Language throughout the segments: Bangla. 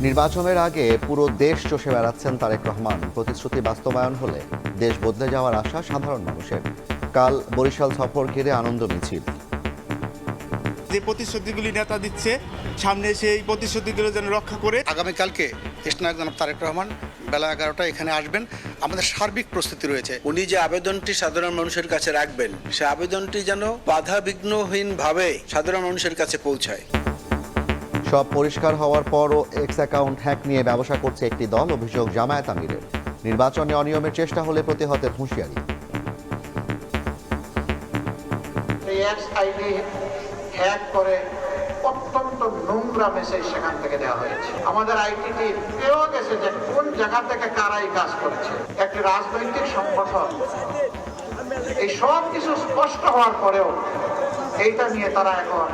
নির্বাচনের আগে পুরো দেশ চষে বেড়াচ্ছেন তারেক রহমান। প্রতিশ্রুতি বাস্তবায়ন হলে দেশ বদলে যাওয়ার আশা সাধারণ মানুষের। কাল বরিশাল সফর ঘিরে আনন্দ মিছিল। যে প্রতিশ্রুতিগুলি নেতা দিচ্ছে, সামনে সেই প্রতিশ্রুতিগুলো যেন রক্ষা করে আগামীকালকে দেশনায়ক জনাব তারেক রহমান বেলা 11টায় এখানে আসবেন। আমাদের সার্বিক প্রস্তুতি রয়েছে। উনি যে আবেদনটি সাধারণ মানুষের কাছে রাখবেন, সে আবেদনটি যেন বাধা বিঘ্নহীনভাবে সাধারণ মানুষের কাছে পৌঁছায়। সব পরিষ্কার হওয়ার পরও এক্স অ্যাকাউন্ট হ্যাক নিয়ে ব্যবসা করছে একটি দল, অভিযোগ জামায়াত আমিরের। নির্বাচনে অনিয়মের চেষ্টা হলে প্রতিহতের হুঁশিয়ারি। হ্যাক করে অত্যন্ত নোংরা মেসেজ সেখান থেকে দেওয়া হয়েছে। আমাদের আইটি টিম পেয়েও গেছে যে কোন জায়গা থেকে কারাই কাজ করছে। একটি রাজনৈতিক সংগঠন এই সব কিছু স্পষ্ট হওয়ার পরেও এইটা নিয়ে তারা এখন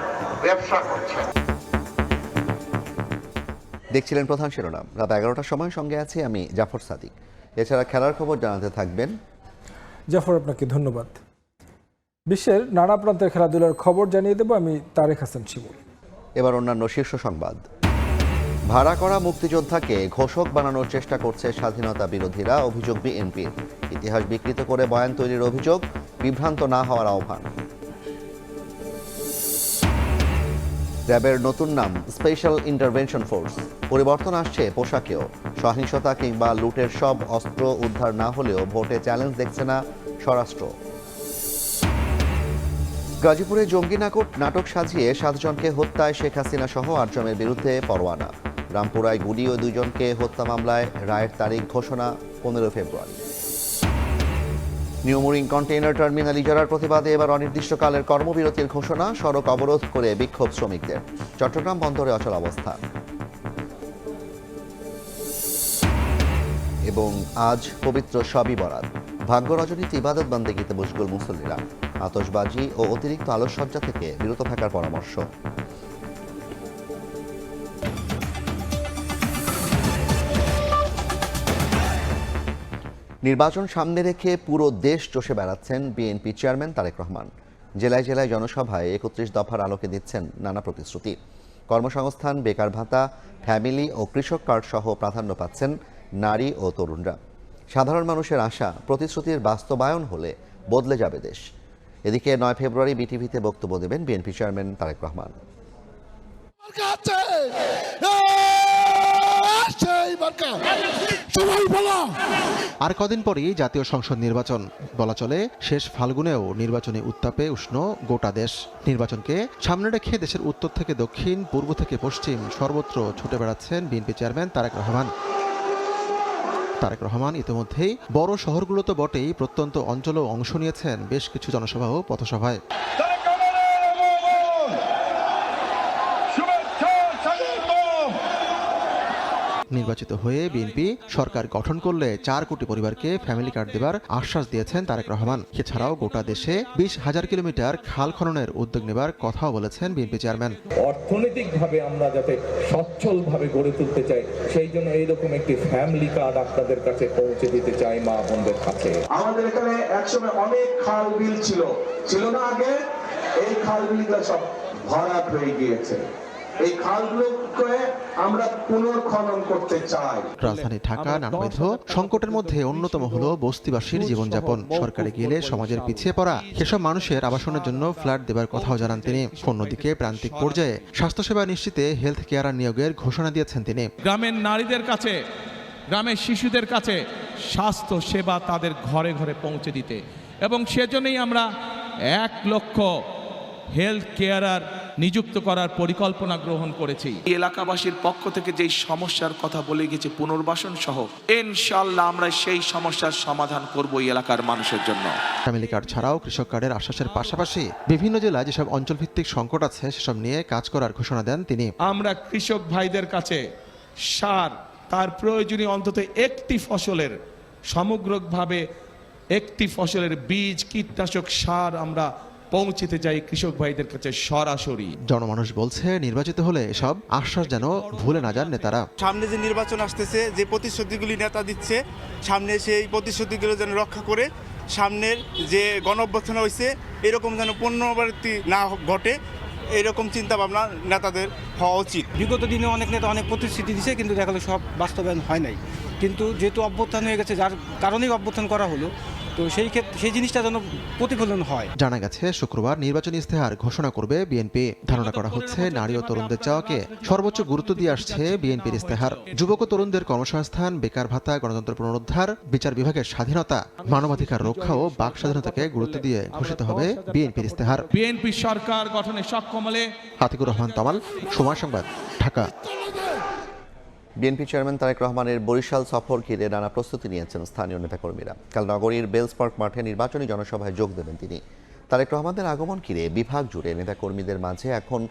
ব্যবসা করছে। দেখছিলেন প্রধান শিরোনাম। রাত 11টার সময় সঙ্গে আছি আমি জাফর সাদিক। এছাড়া খেলার খবর জানাতে থাকবেন জাফর। আপনাকে ধন্যবাদ। বিশ্বের নানা প্রান্তের খেলাধুলার খবর জানিয়ে দেব আমি তারেক হাসান শিমুল। এবার অন্যান্য শীর্ষ সংবাদ। ভাড়া করা মুক্তিযোদ্ধাকে ঘোষক বানানোর চেষ্টা করছে স্বাধীনতা বিরোধীরা, অভিযোগ বিএনপির। ইতিহাস বিকৃত করে বয়ান তৈরির অভিযোগ, বিভ্রান্ত না হওয়ার আহ্বান। র্যাবের নতুন নাম স্পেশাল ইন্টারভেনশন ফোর্স। পরিবর্তন আসছে পোশাকেও। সহিংসতা কিংবা লুটের সব অস্ত্র উদ্ধার না হলেও ভোটে চ্যালেঞ্জ দেখছে না স্বরাষ্ট্র। গাজীপুরে জঙ্গি নাটক সাজিয়ে 7 জনকে হত্যায় শেখ হাসিনা সহ 8 জনের বিরুদ্ধে পরোয়ানা। রামপুরায় গুলি ও 2 জনকে হত্যা মামলায় রায়ের তারিখ ঘোষণা 15 ফেব্রুয়ারি। নিউমুরিং কন্টেইনার টার্মিনাল ইজারার প্রতিবাদে এবার অনির্দিষ্টকালের কর্মবিরতির ঘোষণা, সড়ক অবরোধ করে বিক্ষোভ শ্রমিকদের। চট্টগ্রাম বন্দরে অচল অবস্থা। এবং আজ পবিত্র শবে বরাত। ভাগ্য রজনীতে ইবাদত বান্দেগিতে মশগুল মুসল্লিরা। আতশবাজি ও অতিরিক্ত আলোকসজ্জা থেকে বিরত থাকার পরামর্শ। নির্বাচন সামনে রেখে পুরো দেশ চষে বেড়াচ্ছেন বিএনপি চেয়ারম্যান তারেক রহমান। জেলায় জেলায় জনসভায় 31 দফার আলোকে দিচ্ছেন নানা প্রতিশ্রুতি। কর্মসংস্থান, বেকার ভাতা, ফ্যামিলি ও কৃষক কার্ড সহ প্রাধান্য পাচ্ছেন নারী ও তরুণরা। সাধারণ মানুষের আশা, প্রতিশ্রুতির বাস্তবায়ন হলে বদলে যাবে দেশ। এদিকে 9 ফেব্রুয়ারি বিটিভিতে বক্তব্য দেবেন বিএনপি চেয়ারম্যান তারেক রহমান। আর কদিন পরই জাতীয় সংসদ নির্বাচন। বলা চলে শেষ ফাল্গুনেও নির্বাচনী উত্তাপে উষ্ণ গোটা দেশ। নির্বাচনকে সামনে রেখে দেশের উত্তর থেকে দক্ষিণ, পূর্ব থেকে পশ্চিম সর্বত্র ছুটে বেড়াচ্ছেন বিএনপি চেয়ারম্যান তারেক রহমান। তারেক রহমান ইতিমধ্যেই বড় শহরগুলো তো বটেই, প্রত্যন্ত অঞ্চলেও অংশ নিয়েছেন বেশ কিছু জনসভা ও পথসভায়। নির্বাচিত হয়ে বিএনপি সরকার গঠন করলে 4 কোটি পরিবারকে ফ্যামিলি কার্ড দেবার আশ্বাস দিয়েছেন তারেক রহমান। এছাড়াও গোটা দেশে 20,000 কিলোমিটার খাল খননের উদ্যোগ নেবার কথাও বলেছেন বিএনপি চেয়ারম্যান। অর্থনৈতিকভাবে আমরা যাতে সচ্ছলভাবে গড়ে তুলতে চাই, সেই জন্য এইরকম একটি ফ্যামিলি কার্ড আপনাদের কাছে পৌঁছে দিতে চাই মা বোনদের কাছে। আমাদের এখানে একসময় অনেক খাল বিল ছিল না আগে, এই খাল বিলগুলো সব ভরাট হয়ে গিয়েছে। এই খালগুলোকে আমরা পুনর্খনন করতে চাই। রাজধানী ঢাকা নানাবিধ সংকটের মধ্যে অন্যতম হলো বস্তিবাসীর জীবনযাপন। সরকারে গেলে সমাজের পিছিয়ে পড়া সেসব মানুষের আবাসনের জন্য ফ্ল্যাট দেবার কথাও জানান তিনি। অন্যদিকে প্রান্তিক পর্যায়ে স্বাস্থ্যসেবা নিশ্চিতে হেলথ কেয়ার নিয়োগের ঘোষণা দিয়েছেন তিনি। গ্রামের নারীদের কাছে, গ্রামের শিশুদের কাছে স্বাস্থ্য সেবা তাদের ঘরে ঘরে পৌঁছে দিতে, এবং সেজন্যই আমরা 1 লক্ষ হেলথ কেয়ারার নিযুক্ত করার পরিকল্পনা গ্রহণ করেছি। এলাকাবাসীর পক্ষ থেকে যেই সমস্যার কথা বলে গেছে পুনর্বাসন সহ, ইনশাআল্লাহ আমরা সেই সমস্যার সমাধান করব এই এলাকার মানুষের জন্য। ফ্যামিলি কার্ড ছাড়াও কৃষক কার্ডের আশ্বাসের পাশাপাশি বিভিন্ন জেলায় যেসব অঞ্চলভিত্তিক সংকট আছে সেসব নিয়ে কাজ করার ঘোষণা দেন তিনি। আমরা কৃষক ভাইদের কাছে সার, তার প্রয়োজনীয় অন্তত একটি ফসলের সমগ্রভাবে একটি ফসলের বীজ, কীটনাশক, সার আমরা পৌঁছতে যাই কৃষক ভাইদের কাছে সরাসরি। জনমানুষ বলছে নির্বাচিত হলে এসব আশ্বাস যেন ভুলে না যান নেতারা। সামনে যে নির্বাচন আসতেছে, যে প্রতিশ্রুতিগুলি নেতা দিচ্ছে, সামনে সেই প্রতিশ্রুতিগুলো যেন রক্ষা করে সামনের যে গণ অভ্যুত্থান হয়েছে এরকম যেন পুনরাবৃত্তি না ঘটে, এরকম চিন্তা ভাবনা নেতাদের হওয়া উচিত। বিগত দিনে অনেক নেতা অনেক প্রতিশ্রুতি দিয়েছে, কিন্তু দেখা গেলো সব বাস্তবায়ন হয় নাই। কিন্তু যেহেতু অভ্যুত্থান হয়ে গেছে, যার কারণেই অভ্যুত্থান করা হলো, তো সেই ক্ষেত্রে সেই জিনিসটা যেন প্রতিফলন হয়। জানা গেছে শুক্রবার নির্বাচনী ইস্তেহার ঘোষণা করবে বিএনপি। ধারণা করা হচ্ছে নারী ও তরুণদের চাওয়াকে সর্বোচ্চ গুরুত্ব দিয়ে আসছে বিএনপির ইস্তেহার। যুবক ও তরুণদের কর্মসংস্থান, বেকার ভাতা, গণতন্ত্র পুনরুদ্ধার, বিচার বিভাগের স্বাধীনতা, মানবাধিকার রক্ষা ও বাক স্বাধীনতাকে গুরুত্ব দিয়ে ঘোষিত হবে বিএনপির ইস্তেহার। বিএনপি সরকার গঠনে সক্ষম হলে। আতিকুর রহমান তামাল, সময় সংবাদ, ঢাকা। বিএনপি চেয়ারম্যান তারেক রহমানের বরিশাল সফর ঘিরে নানা প্রস্তুতি নিয়েছেন স্থানীয় নেতাকর্মীরা। কাল নগরীর বেলস পার্ক মাঠে নির্বাচনী জনসভায় যোগ দেবেন তিনি। তারেক রহমানের আগমন ঘিরে বিভাগ জুড়ে নেতাকর্মীদের মাঝে এখন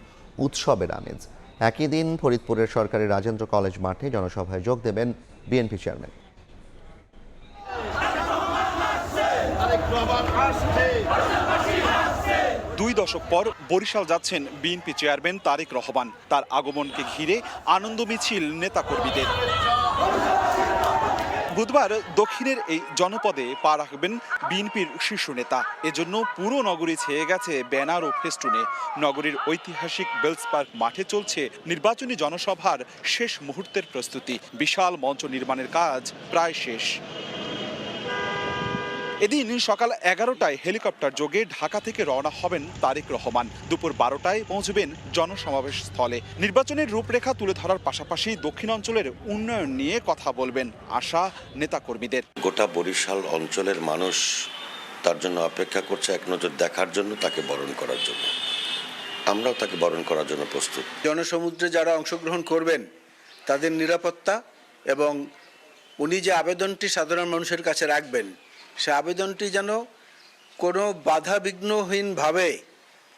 উৎসবের আমেজ। একই দিন ফরিদপুরের সরকারি রাজেন্দ্র কলেজ মাঠে জনসভায় যোগ দেবেন বিএনপি চেয়ারম্যান। 2 দশক পর বরিশাল যাচ্ছেন বিএনপি চেয়ারম্যান তারেক রহমান। তার আগমনকে ঘিরে আনন্দ মিছিল নেতাকর্মীদের। বুধবার দক্ষিণের এই জনপদে পা রাখবেন বিএনপির শীর্ষ নেতা। এজন্য পুরো নগরী ছেয়ে গেছে ব্যানার ও ফেস্টুনে। নগরীর ঐতিহাসিক বেলস পার্ক মাঠে চলছে নির্বাচনী জনসভার শেষ মুহূর্তের প্রস্তুতি। বিশাল মঞ্চ নির্মাণের কাজ প্রায় শেষ। এদিন সকাল 11টায় হেলিকপ্টার যোগে ঢাকা থেকে রওনা হবেন তারেক রহমান। দুপুর 12টায় পৌঁছবেন জনসমাবেশ স্থলে। নির্বাচনের রূপরেখা তুলে ধরার পাশাপাশি দক্ষিণাঞ্চলের উন্নয়ন নিয়ে কথা বলবেন আশা নেতাকর্মীদের। গোটা বরিশাল অঞ্চলের মানুষ তার জন্য অপেক্ষা করছে, এক নজর দেখার জন্য, তাকে বরণ করার জন্য। আমরাও তাকে বরণ করার জন্য প্রস্তুত। জনসমুদ্রে যারা অংশগ্রহণ করবেন তাদের নিরাপত্তা এবং উনি যে আবেদনটি সাধারণ মানুষের কাছে রাখবেন, সে আবেদনটি যেন কোনো বাধাবিঘ্নহীনভাবে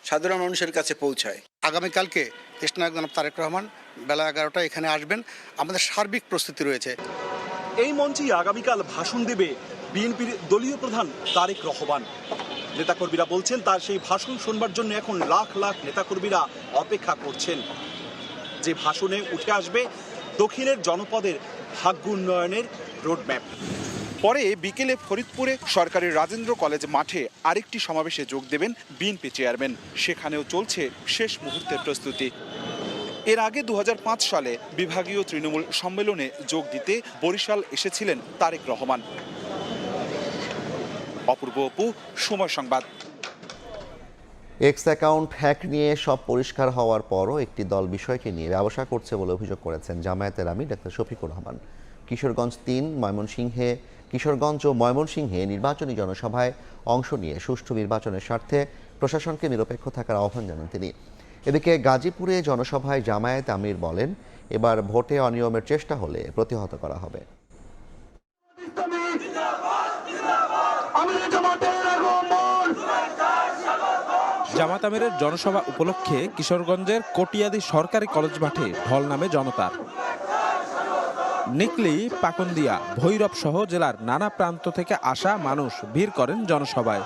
সাধারণ মানুষের কাছে পৌঁছায়। আগামীকালকে দেশনায়ক জনাব তারেক রহমান বেলা 11টায় এখানে আসবেন। আমাদের সার্বিক প্রস্তুতি রয়েছে। এই মঞ্চেই আগামীকাল ভাষণ দেবে বিএনপির দলীয় প্রধান তারেক রহমান। নেতাকর্মীরা বলছেন তার সেই ভাষণ শুনবার জন্য এখন লাখ লাখ নেতাকর্মীরা অপেক্ষা করছেন। যে ভাষণে উঠে আসবে দক্ষিণের জনপদের ভাগ্য উন্নয়নের রোডম্যাপ। পরে বিকেলে ফরিদপুরে সরকারি রাজেন্দ্র কলেজ মাঠে আরেকটি সমাবেশে যোগ দেবেন বিএনপি চেয়ারম্যান। সেখানেও চলছে শেষ মুহূর্তের প্রস্তুতি। এর আগে 2005 সালে বিভাগীয় তৃণমূল সম্মেলনে যোগ দিতে বরিশাল এসেছিলেন তারেক রহমান। অপূর্ব অপু, সময় সংবাদ। এক্স অ্যাকাউন্ট হ্যাক নিয়ে সব পরিষ্কার হওয়ার পরও একটি দল বিষয়কে নিয়ে ব্যবসা করছে বলে অভিযোগ করেছেন জামায়াতের আমির ডাক্তার শফিকুর রহমান। কিশোরগঞ্জ ও ময়মনসিংহে নির্বাচনী জনসভায় অংশ নিয়ে সুষ্ঠু নির্বাচনের স্বার্থে প্রশাসনকে নিরপেক্ষ থাকার আহ্বান জানান তিনি। এদিকে গাজীপুরে জনসভায় জামায়াত আমির বলেন, এবার ভোটে অনিয়মের চেষ্টা হলে প্রতিহত করা হবে। জামাত আমিরের জনসভা উপলক্ষে কিশোরগঞ্জের কটিয়াদি সরকারি কলেজ মাঠে ঢল নামে জনতার। নিকলি, পাকুন্দিয়া, ভৈরব সহ জেলার নানা প্রান্ত থেকে আসা মানুষ ভিড় করেন জনসভায়।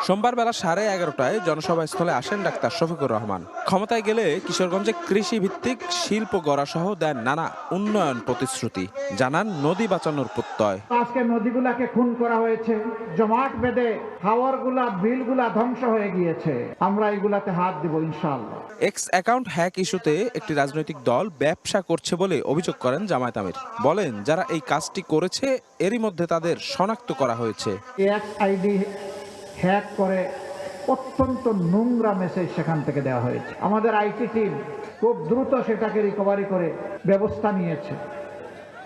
সোমবার বেলা 11:30টায় জনসভা স্থলে আসেন ডাক্তার শফিকুর রহমান। ক্ষমতায় গেলে কিশোরগঞ্জে কৃষি ভিত্তিক শিল্প গড়া সহ দেন নানা উন্নয়ন প্রতিশ্রুতি। জানান নদী বাঁচানোর প্রত্যয়। আজকে নদীগুলাকে খুন করা হয়েছে, জমাট বেঁধে হাওরগুলা, বিলগুলা ধ্বংস হয়ে গিয়েছে। আমরা এগুলাতে হাত দেব ইনশাআল্লাহ। এক্স অ্যাকাউন্ট হ্যাক ইস্যুতে একটি রাজনৈতিক দল ব্যবসা করছে বলে অভিযোগ করেন জামায়াত আমির। বলেন, যারা এই কাজটি করেছে এরই মধ্যে তাদের শনাক্ত করা হয়েছে। এক্স আইডি হ্যাক করে অত্যন্ত নোংরা মেসেজ সেখান থেকে দেওয়া হয়েছে। আমাদের আইটি টিম খুব দ্রুত সেটাকে রিকভারি করে ব্যবস্থা নিয়েছে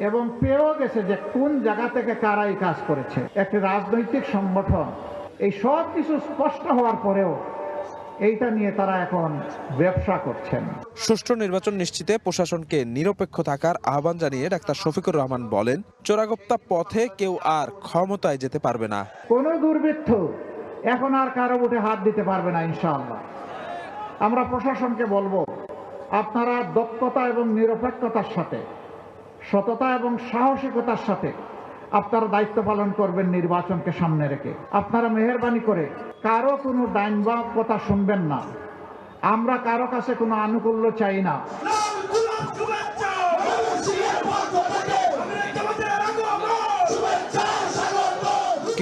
এবং পেয়েও গেছে যে কোন জায়গা থেকে কারা এই কাজ করেছে। একটি রাজনৈতিক সংগঠন এই সব কিছু স্পষ্ট হওয়ার পরেও এইটা নিয়ে তারা এখন ব্যবসা করছেন। সুষ্ঠু নির্বাচন নিশ্চিতে প্রশাসনকে নিরপেক্ষ থাকার আহ্বান জানিয়ে ডাক্তার শফিকুর রহমান বলেন, চোরাগোপ্তা পথে কেউ আর ক্ষমতায় যেতে পারবে না। কোনো দুর্বৃত্ত এখন আর কারো বুটে হাত দিতে পারবে না ইনশাআল্লাহ। আমরা প্রশাসনকে বলবো, আপনারা দক্ষতা এবং নিরপেক্ষতার সাথে, সততা এবং সাহসিকতার সাথে আপনারা দায়িত্ব পালন করবেন নির্বাচনকে সামনে রেখে। আপনারা মেহেরবানি করে কারো কোনো ডাইনবাদ কথা শুনবেন না। আমরা কারো কাছে কোনো আনুকূল্য চাই না।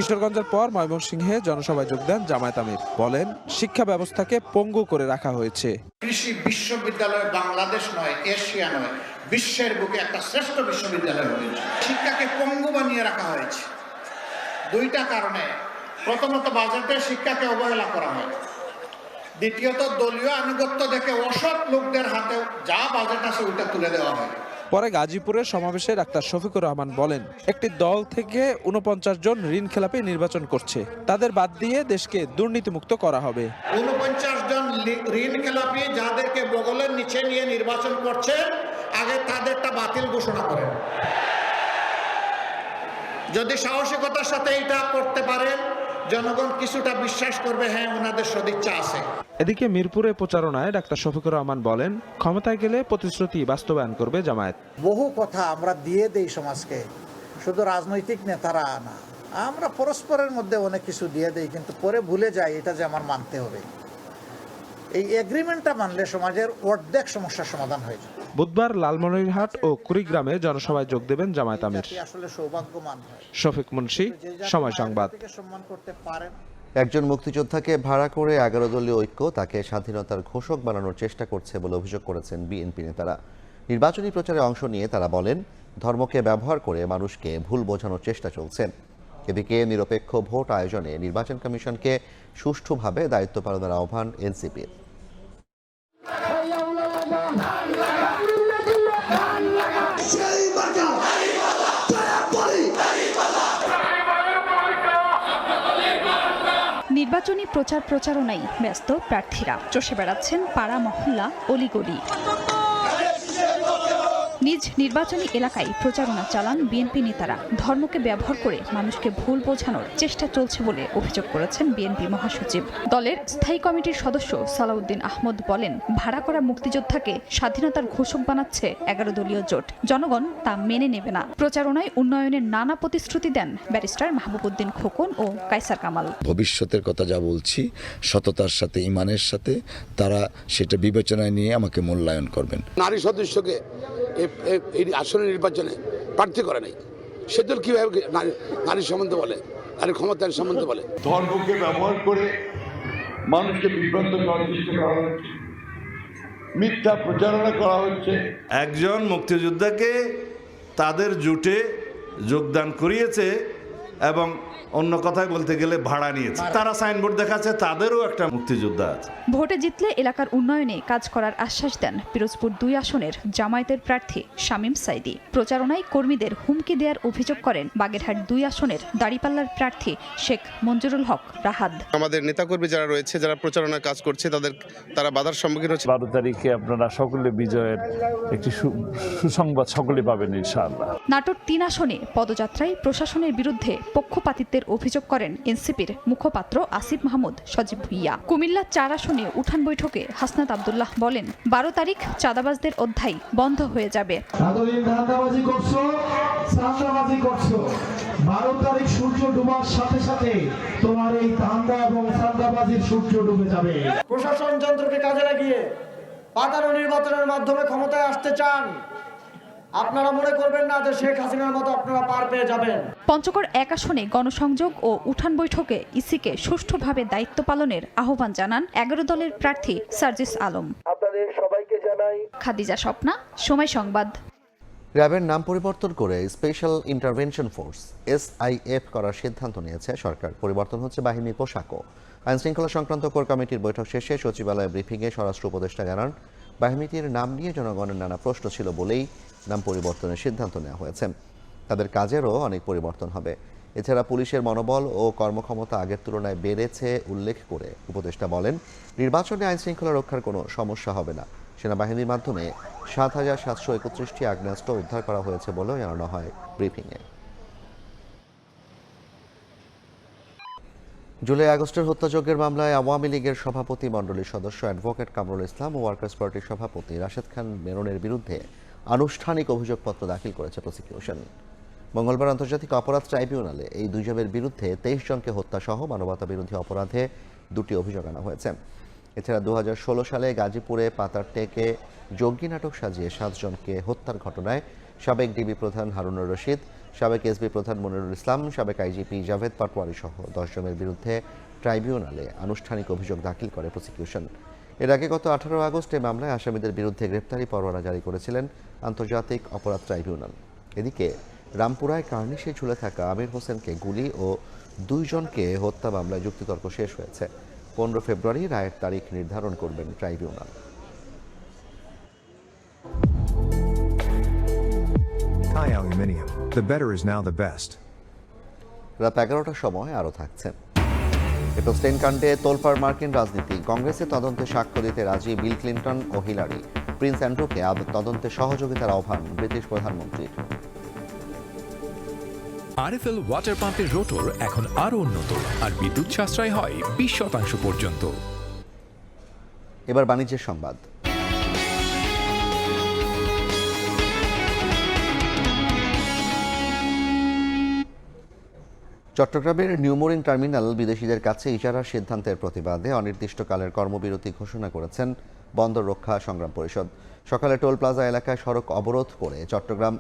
কিশোরগঞ্জের পর ময়মনসিংহে জনসভায় যোগ দেন জামায়াত আমির। বলেন, শিক্ষা ব্যবস্থাকে পঙ্গু করে রাখা হয়েছে। কৃষি বিশ্ববিদ্যালয় বাংলাদেশ নয়, এশিয়া নয়, বিশ্বের বুকে একটা শ্রেষ্ঠ বিশ্ববিদ্যালয় হয়েছে। শিক্ষাকে পঙ্গু বানিয়ে রাখা হয়েছে দুইটা কারণে। প্রথমত, বাজেটে শিক্ষাকে অবহেলা করা হয়। দ্বিতীয়ত, দলীয় আনুগত্য দেখে অসৎ লোকদের হাতে যা বাজেট আছে ওইটা তুলে দেওয়া হয়। পরে গাজীপুরের সমাবেশে ডাক্তার শফিকুর রহমান বলেন, একটি দল থেকে 49 জন ঋণ খেলাপি নির্বাচন করছে, তাদের বাদ দিয়ে দেশকে দুর্নীতিমুক্ত করা হবে। 49 জন ঋণ খেলাপি যাদেরকে বগলের নিচে নিয়ে নির্বাচন করছে, আগে তাদেরটা বাতিল ঘোষণা করেন। যদি সাহসিকতার সাথে এটা করতে পারেন, জনগণ কিছুটা বিশ্বাস করবে, হ্যাঁ ওনাদের সদিচ্ছা আছে। এদিকে মিরপুরে প্রচারণায় ডাক্তার শফিকুর রহমান বলেন, ক্ষমতায় গেলে প্রতিশ্রুতি বাস্তবায়ন করবে জামায়াত। বহু কথা আমরা দিয়ে দেই সমাজকে, শুধু রাজনৈতিক নেতারা না, আমরা পরস্পরের মধ্যে অনেক কিছু দিয়ে দেই, কিন্তু পরে ভুলে যাই এটা যে আমার মানতে হবে। এই এগ্রিমেন্টটা মানলে সমাজের অর্ধেক সমস্যার সমাধান হয়ে যায়। বুধবার লালমনিরহাট ও কুড়িগ্রামে জনসভায় যোগ দেবেন জামায়াত আমির। আসলে সৌভাগ্যবান হয়। শফিক মুন্সি, সময় সংবাদ। সম্মান করতে পারেন। একজন মুক্তিযোদ্ধাকে ভাড়া করে 11 দলীয় ঐক্য তাকে স্বাধীনতার ঘোষক বানানোর চেষ্টা করছে বলে অভিযোগ করেছেন বিএনপি নেতারা। নির্বাচনী প্রচারে অংশ নিয়ে তারা বলেন, ধর্মকে ব্যবহার করে মানুষকে ভুল বোঝানোর চেষ্টা চলছে। এদিকে নিরপেক্ষ ভোট আয়োজনে নির্বাচন কমিশনকে সুষ্ঠুভাবে দায়িত্ব পালনের আহ্বান এনসিপির। নির্বাচনী প্রচারণায় ব্যস্ত প্রার্থীরা চষে বেড়াচ্ছেন পাড়া মহল্লা অলিগলি। নিজ নির্বাচনী এলাকায় প্রচারণা চালান বিএনপি নেতারা। ধর্মকে ব্যবহার করে মানুষকে ভুল বোঝানোর চেষ্টা চলছে বলে অভিযোগ করেছেন বিএনপি মহাসচিব। দলের স্থায়ী কমিটির সদস্য সালাউদ্দিন আহমদ বলেন, ভাড়া করা মুক্তিযোদ্ধাকে স্বাধীনতার ঘোষক বানাচ্ছে 11 দলীয় জোট। জনগণ তা মেনে নেবে না। প্রচারণায় উন্নয়নের নানা প্রতিশ্রুতি দেন ব্যারিস্টার মাহবুবউদ্দিন খোকন ও কায়সার কামাল। ভবিষ্যতের কথা যা বলছি, সততার সাথে, ইমানের সাথে তারা সেটা বিবেচনায় নিয়ে আমাকে মূল্যায়ন করবেন। নারী সদস্যকে এই আসনের নির্বাচনে প্রার্থী করে নাই, সেদল কিভাবে নারী সম্বন্ধে বলে, নারী ক্ষমতায়ন সম্বন্ধে বলে? ধর্মকে ব্যবহার করে মানুষকে বিভ্রান্ত করার চেষ্টা করা হচ্ছে, মিথ্যা প্রচারণা করা হচ্ছে। একজন মুক্তিযোদ্ধাকে তাদের জোটে যোগদান করিয়েছে এবং অন্য কথায় বলতে গেলে ভাড়া নিয়েছে। তারা সাইনবোর্ড দেখাচ্ছে তাদেরও একটা মুক্তিযোদ্ধা আছে। ভোটে জিতলে এলাকার উন্নয়নে কাজ করার আশ্বাস দেন পিরোজপুর 2 আসনের জামায়াতের প্রার্থী শামীম সাইদি। প্রচারণায় কর্মীদের হুমকি দেওয়ার অভিযোগ করেন বাগেরহাট 2 আসনের দাঁড়িপাল্লার প্রার্থী শেখ মঞ্জুরুল হক রাহাত। আমাদের নেতাকর্মী যারা রয়েছে, যারা প্রচারণার কাজ করছে, তারা বাধার সম্মুখীন হচ্ছে। 12 তারিখে আপনারা সকলে বিজয়ের একটি সুসংবাদ সকলে পাবেন ইনশাআল্লাহ। নাটোর 3 আসনে পদযাত্রায় প্রশাসনের বিরুদ্ধে পক্ষপাতিত্বের অভিযোগ করেন এনসিপির মুখপাত্র আসিফ মাহমুদ সজীব ভুইয়া। কুমিল্লা 4 আসনে উঠান বৈঠকে হাসনাত আব্দুল্লাহ বলেন, 12 তারিখ চাঁদাবাজদের অধ্যায় বন্ধ হয়ে যাবে। 12 তারিখ সূর্য ডুবার সাথে সাথে তোমার এই ধান্দা এবং চাঁদাবাজির সূর্য ডুবে যাবে। প্রশাসন যন্ত্রকে কাজে লাগিয়ে পাতানো নির্বাচনের মাধ্যমে ক্ষমতায় আসতে চান, আপনারা মনে করবেন না যে শেখ হাসিনার মতো আপনারা পার পেয়ে যাবেন। পঞ্চগড় 1 আসনে গণসংযোগ ও উঠান বৈঠকে ইসিকে সুষ্ঠুভাবে দায়িত্ব পালনের আহ্বান জানান 11 দলের প্রার্থী সার্জিস আলম। আপনাদের সবাইকে জানাই খাদিজা স্বপ্না, সময় সংবাদ। র্যাবের নাম পরিবর্তন করে স্পেশাল ইন্টারভেনশন ফোর্স SIF করার সিদ্ধান্ত নিয়েছে সরকার। পরিবর্তন হচ্ছে বাহিনীর পোশাকও। আইনশৃঙ্খলা সংক্রান্ত কোর কমিটির বৈঠক শেষে সচিবালয়ে ব্রিফিংয়ে স্বরাষ্ট্র উপদেষ্টা জানান, বাহিনীটির নাম নিয়ে জনগণের নানা প্রশ্ন ছিল বলেই নাম পরিবর্তনের সিদ্ধান্ত নেওয়া হয়েছে। তাদের কাজেরও অনেক পরিবর্তন হবে। এছাড়া পুলিশের মনোবল ও কর্মক্ষমতা আগের তুলনায় বেড়েছে উল্লেখ করে উপদেষ্টা বলেন, নির্বাচনে আইনশৃঙ্খলা রক্ষার কোনো সমস্যা হবে না। সেনাবাহিনীর মাধ্যমে ৭,৭৩১টি আগ্নেয়াস্ত্র উদ্ধার করা হয়েছে বলেও জানানো হয় ব্রিফিংয়ে। জুলাই আগস্টের হত্যাযজ্ঞের মামলায় আওয়ামী লীগের সভাপতি মণ্ডলীর সদস্য অ্যাডভোকেট কামরুল ইসলাম ও ওয়ার্কার্স পার্টির সভাপতি রাশেদ খান মেননের বিরুদ্ধে আনুষ্ঠানিক অভিযোগপত্র দাখিল করেছে প্রসিকিউশন। মঙ্গলবার আন্তর্জাতিক অপরাধ ট্রাইব্যুনালে এই দুজনের বিরুদ্ধে 23 জনকে হত্যাসহ মানবতাবিরোধী অপরাধে 2টি অভিযোগ আনা হয়েছে। এছাড়া 2016 সালে গাজীপুরে পাতার টেকে জঙ্গি নাটক সাজিয়ে 7 জনকে হত্যার ঘটনায় সাবেক ডিবি প্রধান হারুনুর রশিদ, সাবেক এসবি প্রধান মনিরুল ইসলাম, সাবেক আইজিপি জাভেদ পাটওয়ারি সহ 10 জনের বিরুদ্ধে ট্রাইব্যুনালে আনুষ্ঠানিক অভিযোগ দাখিল করে প্রসিকিউশন। এর আগে গত 18 আগস্ট এই মামলায় আসামিদের বিরুদ্ধে গ্রেপ্তারি পরোয়ানা জারি করেছিলেন আন্তর্জাতিক অপরাধ ট্রাইব্যুনাল। এদিকে রামপুরায় কার্নিশে ঝুলে থাকা আমির হোসেনকে গুলি ও 2 জনকে হত্যা মামলায় যুক্তিতর্ক শেষ হয়েছে। 15 ফেব্রুয়ারি রায়ের তারিখ নির্ধারণ করবেন tribunal. Thai Aluminium. The better is now the best. রাত 11টার সময় আরও থাকছেন। এপস্টেইন কাণ্ডে তোলপাড় মার্কিন রাজনীতি। কংগ্রেসের তদন্তে সাক্ষ্য দিতে রাজি বিল ক্লিন্টন ও হিলারি। প্রিন্স অ্যান্ড্রুকে তদন্তে সহযোগিতার আহ্বান ব্রিটিশ প্রধানমন্ত্রীর। আরএফএল ওয়াটার পাম্পের রোটর এখন আরো উন্নত আর বিদ্যুৎ সাশ্রয় হয় 20% পর্যন্ত। এবার বাণিজ্যের সংবাদ। চট্টগ্রামের নিউমোরিং টার্মিনাল বিদেশিদের কাছে ইজারার সিদ্ধান্তের প্রতিবাদে অনির্দিষ্টকালের কর্মবিরতি ঘোষণা করেছেন বন্দর রক্ষা সংগ্রাম পরিষদ। সকালে টোল প্লাজা এলাকায় সড়ক অবরোধ করে চট্টগ্রাম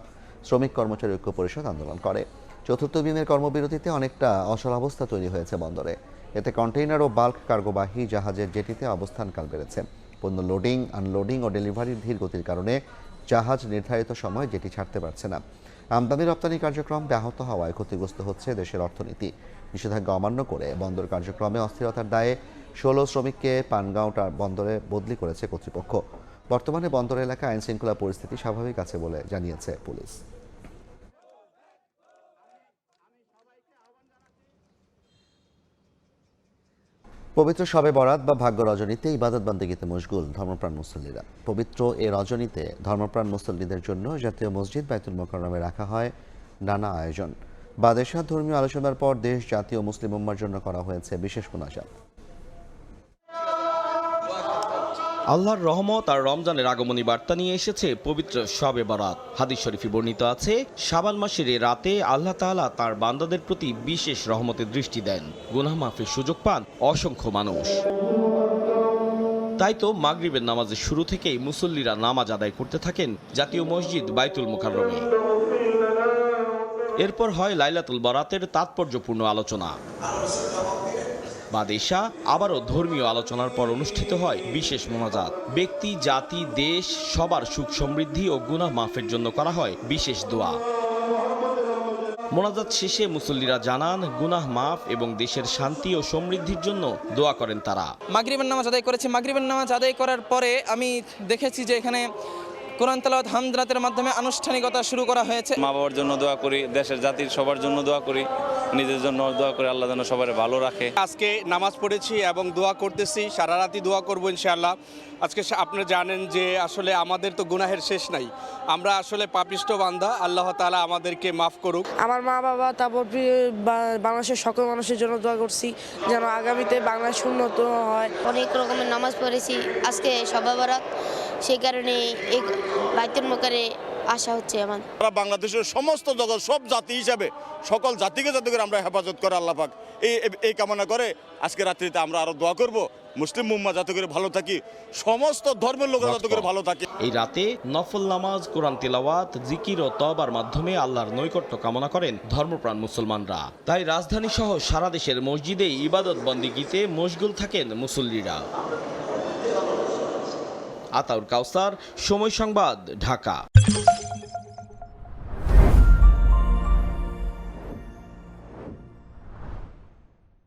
শ্রমিক কর্মচারী ঐক্য পরিষদ আন্দোলন করে। চতুর্থ দিনের কর্মবিরতিতে অনেকটা অচলাবস্থা তৈরি হয়েছে বন্দরে। এতে কন্টেইনার ও বাল্ক কার্গোবাহী জাহাজের জেটিতে অবস্থানকাল বেড়েছে। পণ্য লোডিং, আনলোডিং ও ডেলিভারির ধীর গতির কারণে জাহাজ নির্ধারিত সময় জেটি ছাড়তে পারছে না। আমদানি রপ্তানি কার্যক্রম ব্যাহত হওয়ায় ক্ষতিগ্রস্ত হচ্ছে দেশের অর্থনীতি। নিষেধাজ্ঞা অমান্য করে বন্দর কার্যক্রমে অস্থিরতার দায়ে 16 শ্রমিককে পানগাঁও বন্দরে বদলি করেছে কর্তৃপক্ষ। বর্তমানে বন্দর এলাকায় আইন শৃঙ্খলা পরিস্থিতি স্বাভাবিক আছে বলে জানিয়েছে পুলিশ। পবিত্র শবে বরাত বা ভাগ্য রজনীতে ইবাদত বান্দেগিতে মশগুল ধর্মপ্রাণ মুসল্লিরা। পবিত্র এ রজনীতে ধর্মপ্রাণ মুসল্লিদের জন্য জাতীয় মসজিদ বাইতুল মোকাররমে রাখা হয় নানা আয়োজন। বাদেশার ধর্মীয় আলোচনার পর দেশ, জাতীয় মুসলিম উম্মার জন্য করা হয়েছে বিশেষ মুনাজাত। আল্লাহর রহমত আর রমজানের আগমনী বার্তা নিয়ে এসেছে পবিত্র শবে বরাত। হাদিস শরীফে বর্ণিত আছে, শাবান মাসের এ রাতে আল্লাহ তাআলা তার বান্দাদের প্রতি বিশেষ রহমতের দৃষ্টি দেন, গুনাহ মাফের সুযোগ পান অসংখ্য মানুষ। তাই তো মাগরিবের নামাজের শুরু থেকেই মুসল্লিরা নামাজ আদায় করতে থাকেন জাতীয় মসজিদ বাইতুল মুকাররমে। এরপর হয় লাইলাতুল বরাতের তাৎপর্যপূর্ণ আলোচনা। বাদেশা আবারও ধর্মীয় আলোচনার পর অনুষ্ঠিত হয় বিশেষ মোনাজাত। ব্যক্তি, জাতি, দেশ সবার সুখ সমৃদ্ধি ও গুনাহ মাফের জন্য করা হয় বিশেষ দোয়া। মোনাজাত শেষে মুসল্লিরা জানান, গুনাহ মাফ এবং দেশের শান্তি ও সমৃদ্ধির জন্য দোয়া করেন তারা। মাগরিবের নামাজ আদায় করেছি। মাগরিবের নামাজ আদায় করার পরে আমি দেখেছি যে এখানে কোরআন তেলাওয়াত হামদরাতের মাধ্যমে আনুষ্ঠানিকতা শুরু করা হয়েছে। মা বাবার জন্য দোয়া করি, দেশের জাতির সবার জন্য দোয়া করি, নিজের জন্য দোয়া করি, আল্লাহ যেন সবার ভালো রাখে। আজকে নামাজ পড়েছি এবং দোয়া করতেছি, সারা রাতি দোয়া করবো ইনশাআল্লাহ। আজকে আপনারা জানেন যে আসলে আমাদের তো গুনাহের শেষ নাই, আমরা আসলে পাপিষ্ট বান্দা। আল্লাহ তাআলা আমাদেরকে মাফ করুক। আমার মা বাবা, তারপর বাংলাদেশের সকল মানুষের জন্য দোয়া করছি যেন আগামীতে বাংলাদেশ উন্নত হয়। অনেক রকমের নামাজ পড়েছি আজকে শবে বরাত, সেই কারণে এই বাইতুল মুকাররমে আশা হচ্ছে আমার। বাংলাদেশের সমস্ত জগৎ, সব জাতি হিসাবে সকল জাতিকে যাতে করে আমরা হেফাজত করে আল্লাহ পাক এই কামনা করে আজকে রাত্রিতে আমরা আরো দোয়া করব, মুসলিম উম্মাহ যাতে করে ভালো থাকি, সমস্ত ধর্মের লোক যাতে করে ভালো থাকে। এই রাতে নফল নামাজ, কোরআন তিলাওয়াত, জিকির ও তওবার মাধ্যমে আল্লাহর নৈকট্য কামনা করেন ধর্মপ্রাণ মুসলমানরা। তাই রাজধানী সহ সারা দেশের মসজিদে ইবাদত বন্দেগীতে মশগুল থাকেন মুসল্লিরা। আতাউর কাউসার, সময় সংবাদ, ঢাকা।